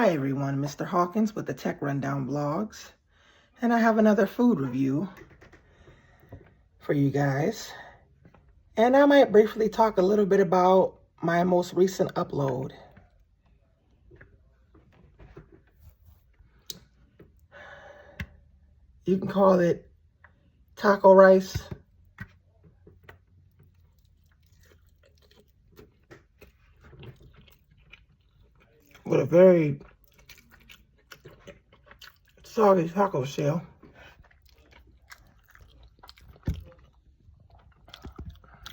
Hi everyone, Mr. Hawkins with the Tech Rundown Vlogs, and I have another food review for you guys. And I might briefly talk a little bit about my most recent upload. You can call it taco rice with a very soggy taco shell.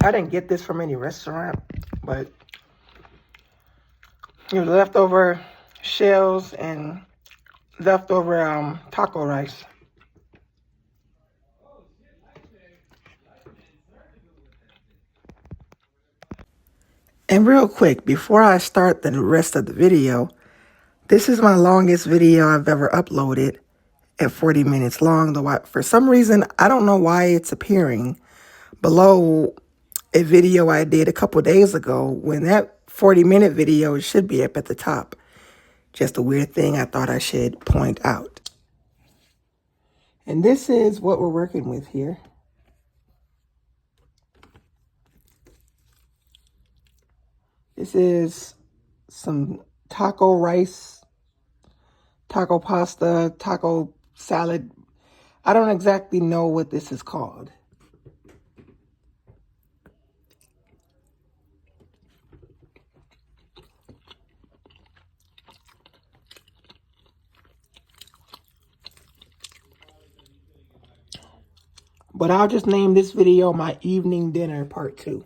I didn't get this from any restaurant, but it was leftover shells and leftover taco rice. And real quick, before I start the rest of the video, this is my longest video I've ever uploaded at 40 minutes long. Though for some reason, I don't know why it's appearing below a video I did a couple days ago when that 40-minute video should be up at the top. Just a weird thing I thought I should point out. And this is what we're working with here. This is some taco rice, taco pasta, taco salad. I don't exactly know what this is called. But I'll just name this video my evening dinner part 2.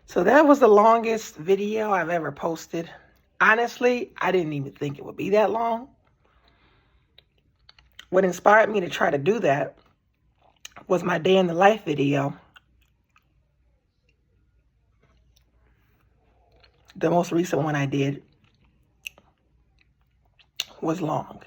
So that was the longest video I've ever posted. Honestly, I didn't even think it would be that long. What inspired me to try to do that was my day in the life video. The most recent one I did was long.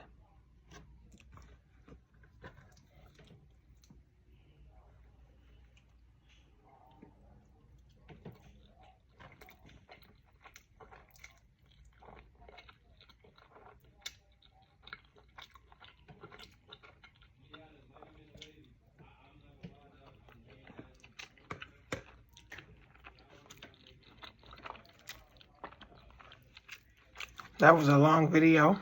That was a long video.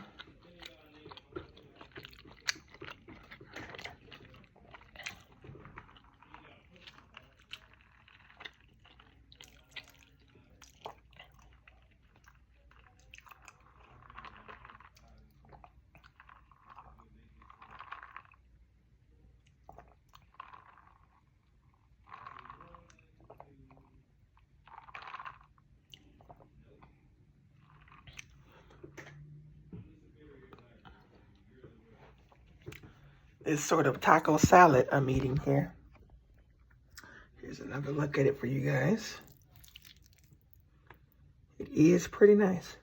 This sort of taco salad I'm eating here. Here's another look at it for you guys. It is pretty nice.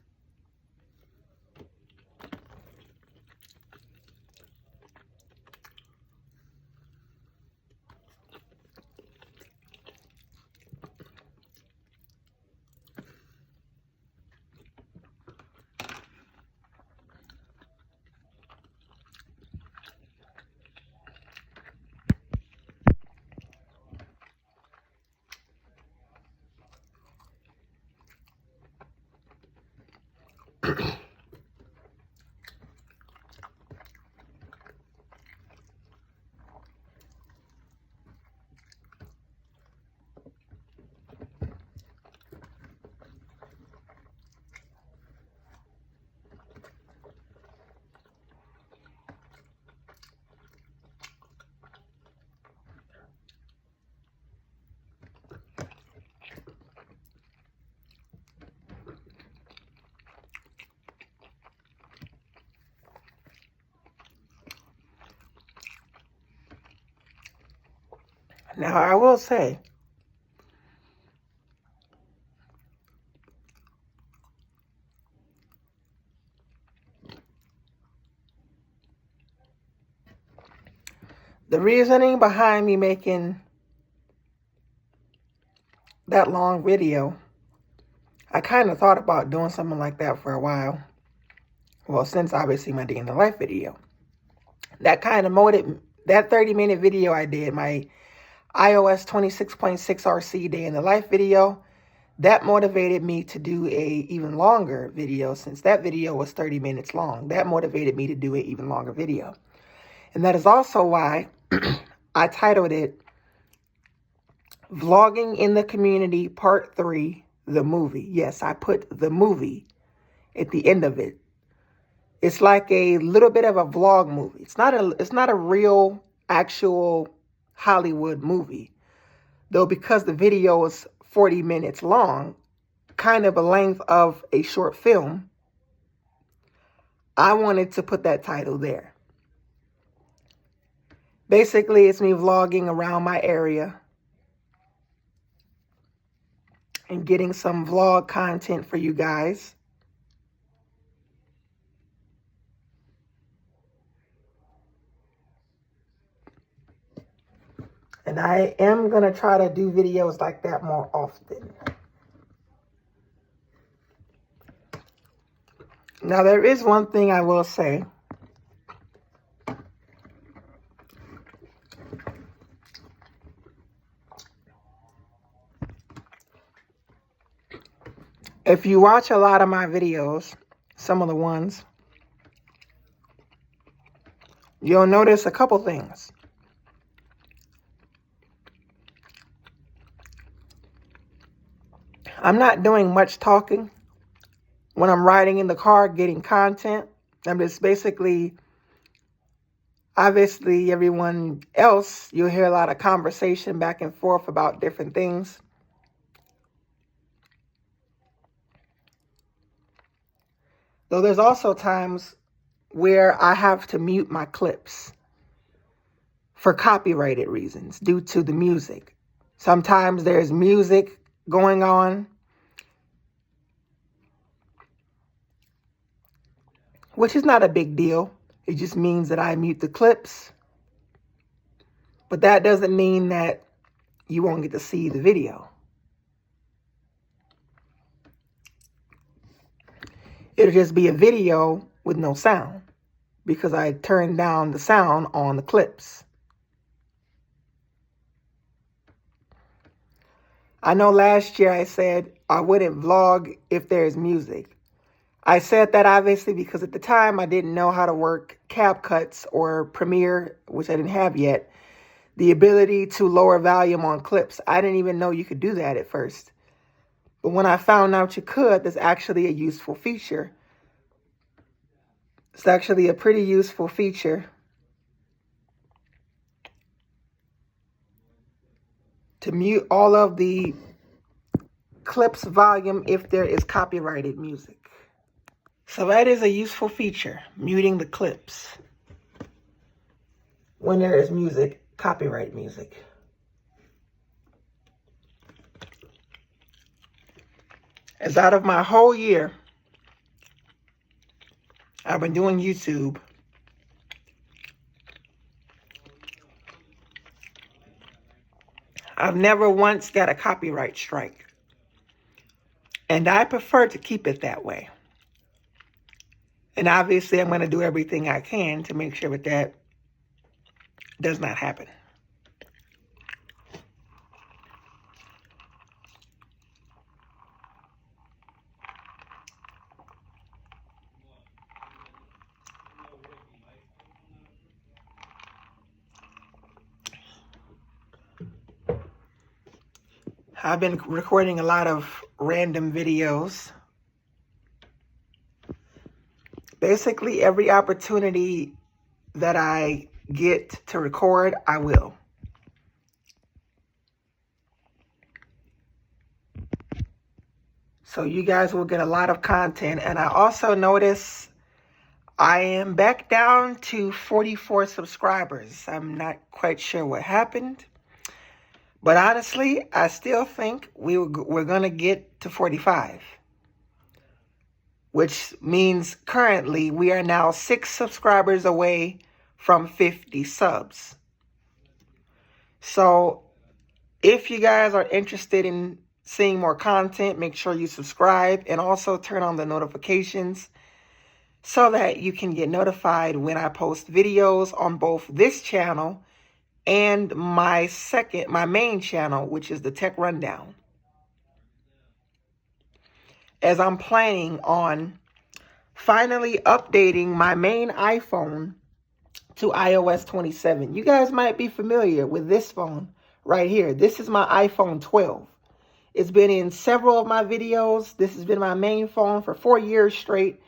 Now, I will say, the reasoning behind me making that long video, I kind of thought about doing something like that for a while. Well, since obviously my day in the life video. That kind of motivated, that 30-minute video I did, my iOS 26.6 RC day in the life video, that motivated me to do a even longer video. Since that video was 30 minutes long, that motivated me to do an even longer video. And that is also why I titled it Vlogging in the Community Part 3, the movie. Yes, I put the movie at the end of it. It's like a little bit of a vlog movie. It's not a real, actual Hollywood movie. Though because the video is 40 minutes long, kind of a length of a short film, I wanted to put that title there. Basically, it's me vlogging around my area and getting some vlog content for you guys. And I am going to try to do videos like that more often. Now, there is one thing I will say. If you watch a lot of my videos, some of the ones, you'll notice a couple things. I'm not doing much talking when I'm riding in the car getting content. I'm just basically, obviously everyone else, you'll hear a lot of conversation back and forth about different things. Though there's also times where I have to mute my clips for copyrighted reasons due to the music. Sometimes there's music going on, which is not a big deal. It just means that I mute the clips. But that doesn't mean that you won't get to see the video. It'll just be a video with no sound because I turned down the sound on the clips. I know last year I said I wouldn't vlog if there's music. I said that obviously because at the time I didn't know how to work CapCut or Premiere, which I didn't have yet. The ability to lower volume on clips. I didn't even know you could do that at first. But when I found out you could, that's actually a useful feature. It's actually a pretty useful feature to mute all of the clips volume if there is copyrighted music. So that is a useful feature, muting the clips when there is music, copyright music. As out of my whole year, I've been doing YouTube. I've never once got a copyright strike. And I prefer to keep it that way. And obviously, I'm going to do everything I can to make sure that does not happen. I've been recording a lot of random videos. Basically, every opportunity that I get to record, I will. So you guys will get a lot of content. And I also notice I am back down to 44 subscribers. I'm not quite sure what happened. But honestly, I still think we're going to get to 45. Which means currently we are now 6 subscribers away from 50 subs. So if you guys are interested in seeing more content, make sure you subscribe and also turn on the notifications so that you can get notified when I post videos on both this channel and my main channel, which is the Tech Rundown, as I'm planning on finally updating my main iPhone to iOS 27. You guys might be familiar with this phone right here. This is my iPhone 12. It's been in several of my videos. This has been my main phone for 4 years straight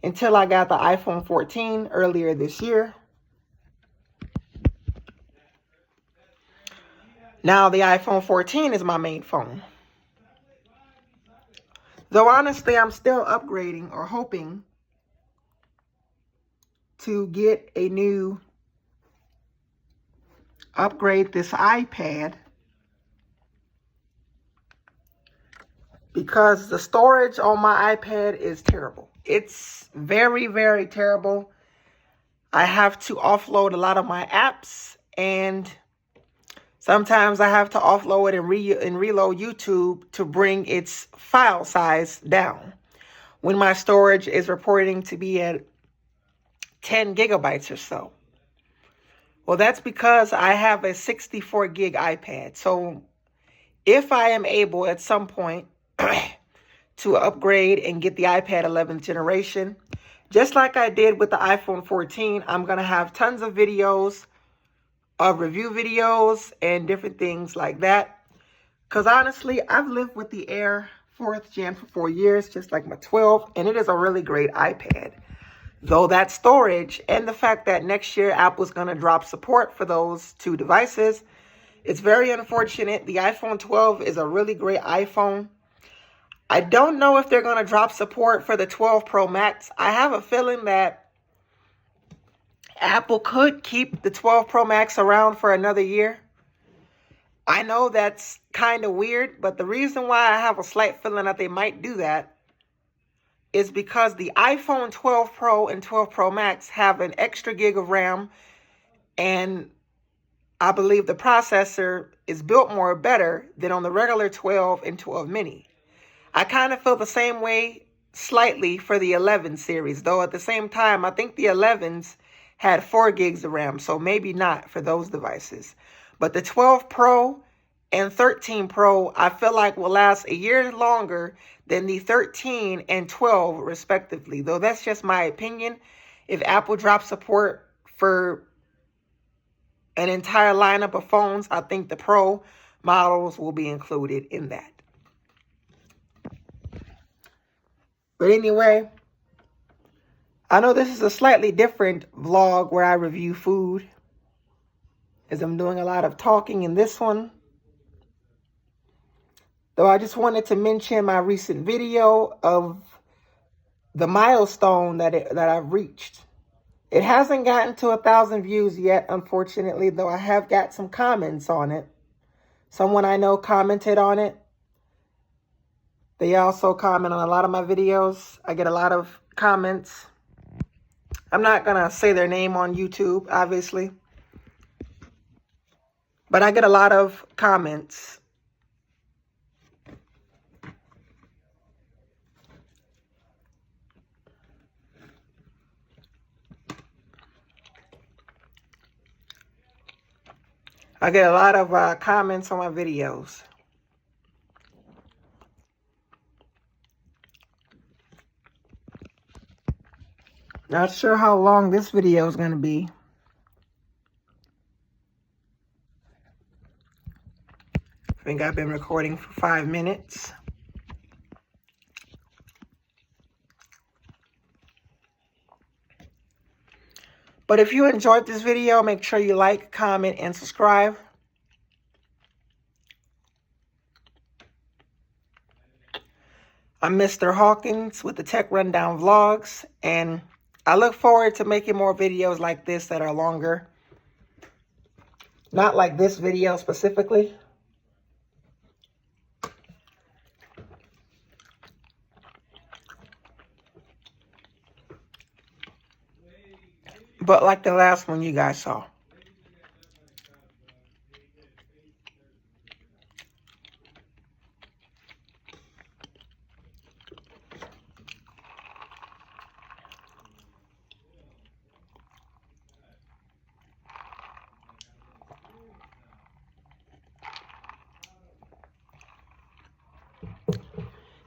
until I got the iPhone 14 earlier this year. Now the iPhone 14 is my main phone. Though honestly, I'm still upgrading or hoping to get a new upgrade this iPad, because the storage on my iPad is terrible. It's very, very terrible. I have to offload a lot of my apps, and sometimes I have to offload and reload YouTube to bring its file size down when my storage is reporting to be at 10 gigabytes or so. Well, that's because I have a 64 gig iPad. So if I am able at some point to upgrade and get the iPad 11th generation, just like I did with the iPhone 14, I'm going to have tons of videos, review videos and different things like that. Because honestly, I've lived with the Air 4th Gen for 4 years, just like my 12, and it is a really great iPad. Though that storage and the fact that next year Apple's going to drop support for those two devices, it's very unfortunate. The iPhone 12 is a really great iPhone. I don't know if they're going to drop support for the 12 Pro Max. I have a feeling that Apple could keep the 12 Pro Max around for another year. I know that's kind of weird, but the reason why I have a slight feeling that they might do that is because the iPhone 12 Pro and 12 Pro Max have an extra gig of RAM, and I believe the processor is built more better than on the regular 12 and 12 mini. I kind of feel the same way slightly for the 11 series, though at the same time, I think the 11s had 4 gigs of RAM, so maybe not for those devices. But the 12 Pro and 13 Pro, I feel like will last a year longer than the 13 and 12 respectively, though that's just my opinion. If Apple drops support for an entire lineup of phones, I think the Pro models will be included in that. But anyway, I know this is a slightly different vlog where I review food, as I'm doing a lot of talking in this one. Though I just wanted to mention my recent video of the milestone that I've reached. It hasn't gotten to 1,000 views yet, unfortunately, though I have got some comments on it. Someone I know commented on it. They also comment on a lot of my videos. I get a lot of comments. I'm not going to say their name on YouTube, obviously. But I get a lot of comments. I get a lot of comments on my videos. Not sure how long this video is going to be. I think I've been recording for 5 minutes. But if you enjoyed this video, make sure you like, comment, and subscribe. I'm Mr. Hawkins with the Tech Rundown Vlogs, and I look forward to making more videos like this that are longer. Not like this video specifically. But like the last one you guys saw.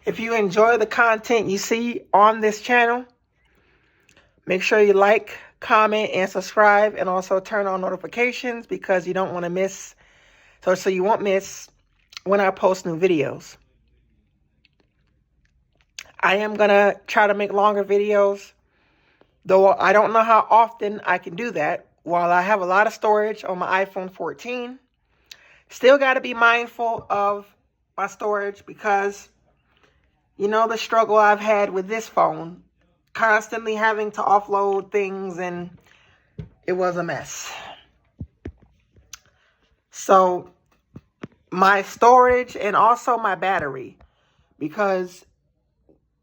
If you enjoy the content you see on this channel, make sure you like, comment, and subscribe, and also turn on notifications because you don't want to miss, so you won't miss when I post new videos. I am going to try to make longer videos, though I don't know how often I can do that. While I have a lot of storage on my iPhone 14, still got to be mindful of my storage because, you know, the struggle I've had with this phone, constantly having to offload things, and it was a mess. So my storage and also my battery, because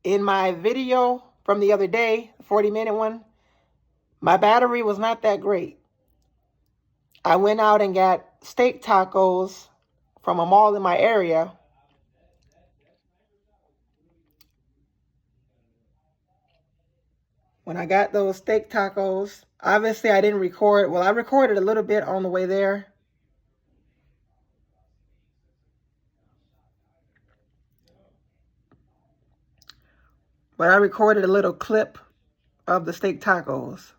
in my video from the other day, the 40-minute one, my battery was not that great. I went out and got steak tacos from a mall in my area. When I got those steak tacos, obviously I didn't record. Well, I recorded a little bit on the way there. But I recorded a little clip of the steak tacos.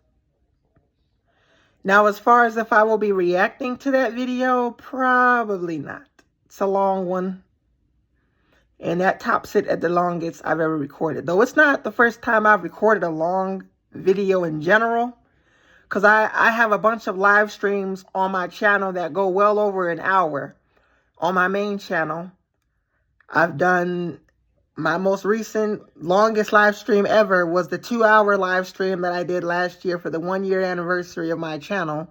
Now, as far as if I will be reacting to that video, probably not. It's a long one. And that tops it at the longest I've ever recorded. Though it's not the first time I've recorded a long video in general. Because I have a bunch of live streams on my channel that go well over an hour. On my main channel, I've done my most recent, longest live stream ever was the 2-hour live stream that I did last year for the 1-year anniversary of my channel.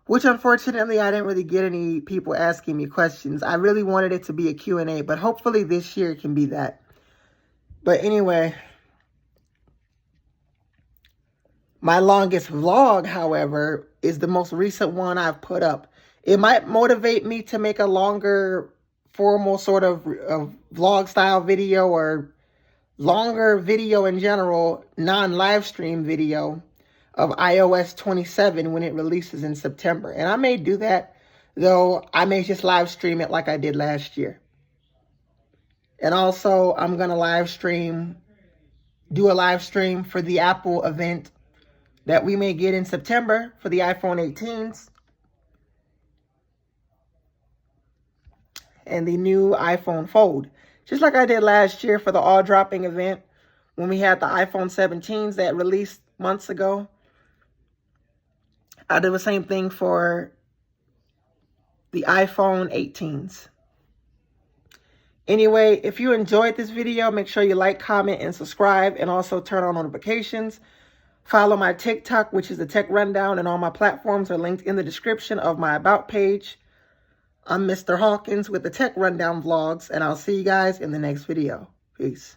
Which, unfortunately, I didn't really get any people asking me questions. I really wanted it to be a Q&A, but hopefully this year it can be that. But anyway, my longest vlog, however, is the most recent one I've put up. It might motivate me to make a longer, formal sort of vlog style video or longer video in general, non-live stream video of iOS 27 when it releases in September. And I may do that, though I may just live stream it like I did last year. And also, I'm going to do a live stream for the Apple event that we may get in September for the iPhone 18s. And the new iPhone Fold. Just like I did last year for the All Dropping event when we had the iPhone 17s that released months ago. I did the same thing for the iPhone 18s. Anyway, if you enjoyed this video, make sure you like, comment, and subscribe, and also turn on notifications. Follow my TikTok, which is the Tech Rundown, and all my platforms are linked in the description of my About page. I'm Mr. Hawkins with the Tech Rundown Vlogs, and I'll see you guys in the next video. Peace.